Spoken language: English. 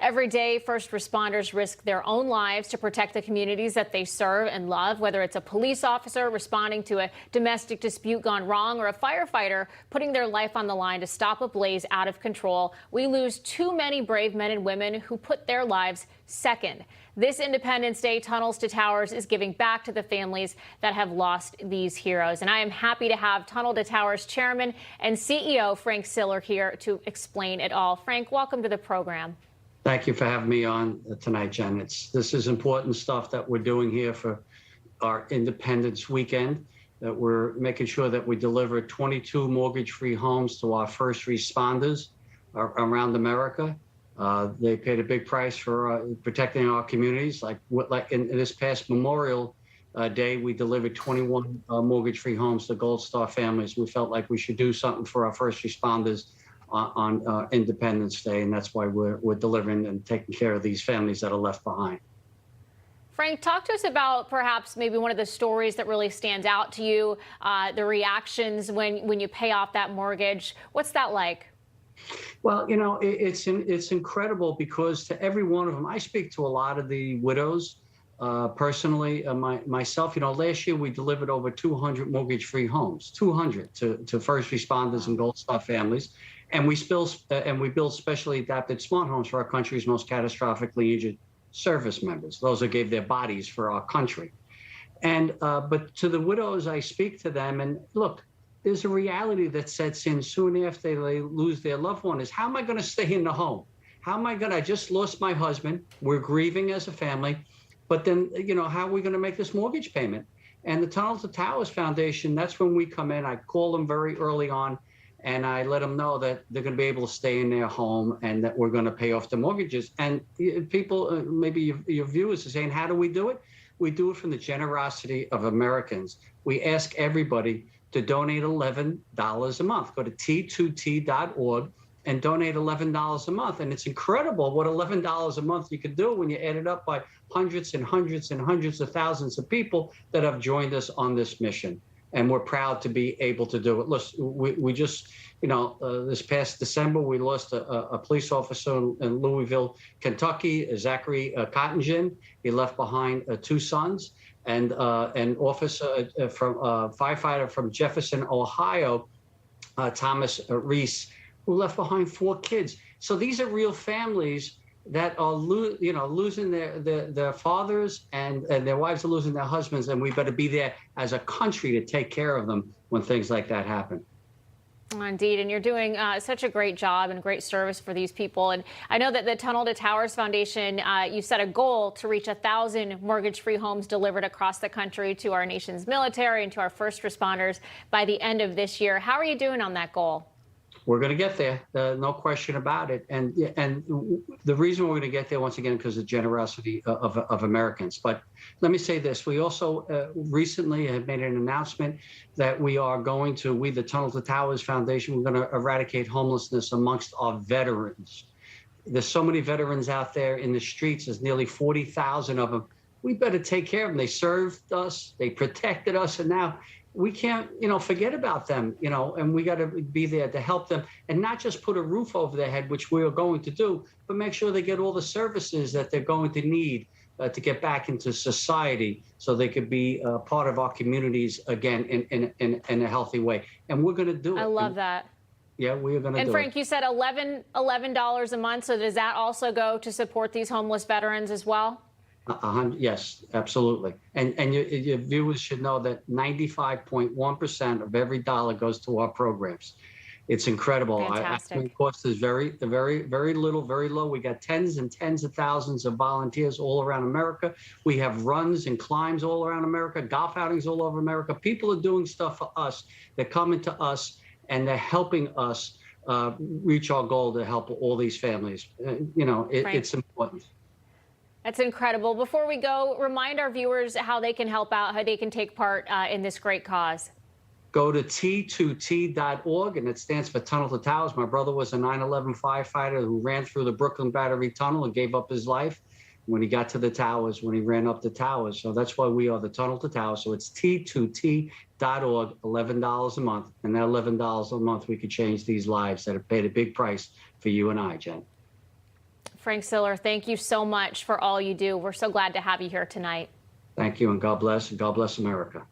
Every day, first responders risk their own lives to protect the communities that they serve and love, whether it's a police officer responding to a domestic dispute gone wrong or a firefighter putting their life on the line to stop a blaze out of control. We lose too many brave men and women who put their lives second. This Independence Day, Tunnels to Towers is giving back to the families that have lost these heroes. And I am happy to have Tunnel to Towers Chairman and CEO Frank Siller here to explain it all. Frank, welcome to the program. Thank you for having me on tonight, Jen. This is important stuff that we're doing here for our Independence weekend, that we're making sure that we deliver 22 mortgage-free homes to our first responders around America. They paid a big price for protecting our communities. Like in this past Memorial Day, we delivered 21 mortgage-free homes to Gold Star families. We felt like we should do something for our first responders on Independence Day, and that's why we're delivering and taking care of these families that are left behind. Frank, talk to us about perhaps maybe one of the stories that really stands out to you, the reactions when you pay off that mortgage. What's that like? Well, you know, it's incredible because to every one of them, I speak to a lot of the widows personally. Myself, you know, last year we delivered over 200 mortgage-free homes, 200 to first responders and Gold Star families, and we build specially adapted smart homes for our country's most catastrophically injured service members, those that gave their bodies for our country. And but to the widows, I speak to them, and look, there's a reality that sets in soon after they lose their loved one is, how am I going to stay in the home? How am I going to, I just lost my husband. We're grieving as a family. But then, you know, how are we going to make this mortgage payment? And the Tunnels to Towers Foundation, that's when we come in. I call them very early on, and I let them know that they're going to be able to stay in their home and that we're going to pay off the mortgages. And people, maybe your viewers are saying, how do we do it? We do it from the generosity of Americans. We ask everybody to donate $11 a month. Go to T2T.org and donate $11 a month. And it's incredible what $11 a month you can do when you add it up by hundreds and hundreds and hundreds of thousands of people that have joined us on this mission. And we're proud to be able to do it. Listen, we just, you know, this past December, we lost a police officer in Louisville, Kentucky, Zachary Cottingen. He left behind 2 sons. And an officer from firefighter from Jefferson, Ohio, Thomas Reese, who left behind 4 kids. So these are real families that are losing their fathers, and their wives are losing their husbands, and we better be there as a country to take care of them when things like that happen. Indeed, and you're doing such a great job and great service for these people. And I know that the Tunnel to Towers Foundation, you set a goal to reach 1,000 mortgage-free homes delivered across the country to our nation's military and to our first responders by the end of this year. How are you doing on that goal? We're going to get there, no question about it. And the reason we're going to get there, once again, because of the generosity of Americans. But let me say this. We also recently have made an announcement that we are going to, the Tunnel to Towers Foundation, we're going to eradicate homelessness amongst our veterans. There's so many veterans out there in the streets. There's nearly 40,000 of them. We better take care of them. They served us, they protected us, and now we can't, forget about them, and we got to be there to help them and not just put a roof over their head, which we are going to do, but make sure they get all the services that they're going to need to get back into society so they could be part of our communities again in a healthy way. And we're going to do it. I love that. Yeah, we are going to do it. And Frank, you said $11 a month. So does that also go to support these homeless veterans as well? Yes, absolutely. And your viewers should know that 95.1% of every dollar goes to our programs. It's incredible. Fantastic. Our cost is very, very little, very low. We got tens and tens of thousands of volunteers all around America. We have runs and climbs all around America, golf outings all over America. People are doing stuff for us. They're coming to us and they're helping us reach our goal to help all these families. It's important. That's incredible. Before we go, remind our viewers how they can help out, how they can take part in this great cause. Go to T2T.org, and it stands for Tunnel to Towers. My brother was a 9/11 firefighter who ran through the Brooklyn Battery Tunnel and gave up his life when he got to the towers, when he ran up the towers. So that's why we are the Tunnel to Towers. So it's T2T.org, $11 a month. And that $11 a month, we could change these lives that have paid a big price for you and I, Jen. Frank Siller, thank you so much for all you do. We're so glad to have you here tonight. Thank you, and God bless America.